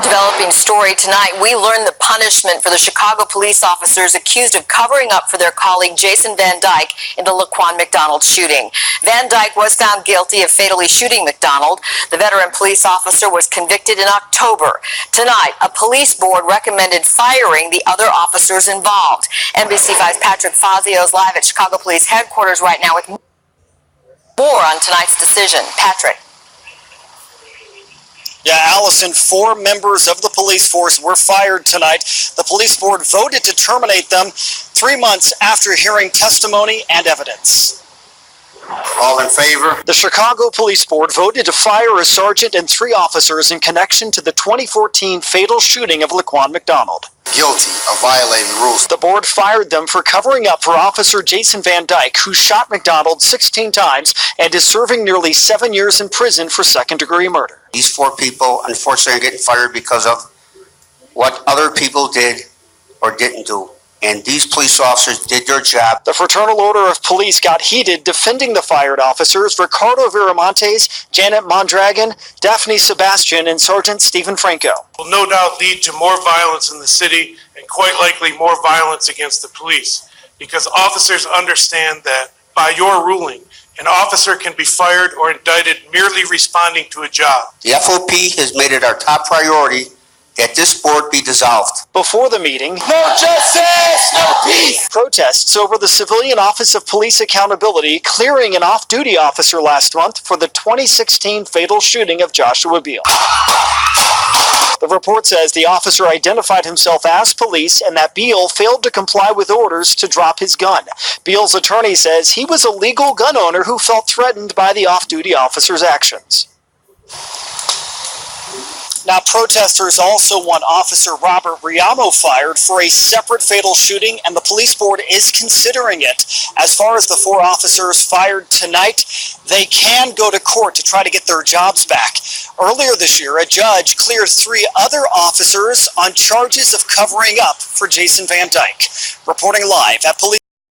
Developing story tonight, we learned the punishment for the Chicago police officers accused of covering up for their colleague Jason Van Dyke in the Laquan McDonald shooting. Van Dyke was found guilty of fatally shooting McDonald. The veteran police officer was convicted in October. Tonight, a police board recommended firing the other officers involved. NBC5's Patrick Fazio is live at Chicago Police headquarters right now with more on tonight's decision. Patrick. Yeah, Allison, 4 members of the police force were fired tonight. The police board voted to terminate them 3 months after hearing testimony and evidence. All in favor? The Chicago Police Board voted to fire a sergeant and 3 officers in connection to the 2014 fatal shooting of Laquan McDonald. Guilty of violating rules. The board fired them for covering up for Officer Jason Van Dyke, who shot McDonald 16 times and is serving nearly 7 years in prison for second-degree murder. These 4 people, unfortunately, are getting fired because of what other people did or didn't do. And these police officers did their job. The Fraternal Order of Police got heated defending the fired officers, Ricardo Viramontes, Janet Mondragon, Daphne Sebastian, and Sergeant Stephen Franco. Will no doubt lead to more violence in the city and quite likely more violence against the police, because officers understand that by your ruling, an officer can be fired or indicted merely responding to a job. The FOP has made it our top priority that this board be dissolved. Before the meeting, No justice, no peace! Protests over the Civilian Office of Police Accountability clearing an off-duty officer last month for the 2016 fatal shooting of Joshua Beal. The report says the officer identified himself as police and that Beal failed to comply with orders to drop his gun. Beal's attorney says he was a legal gun owner who felt threatened by the off-duty officer's actions. Now, protesters also want Officer Robert Riamo fired for a separate fatal shooting, and the police board is considering it. As far as the 4 officers fired tonight, they can go to court to try to get their jobs back. Earlier this year, a judge cleared 3 other officers on charges of covering up for Jason Van Dyke. Reporting live at Police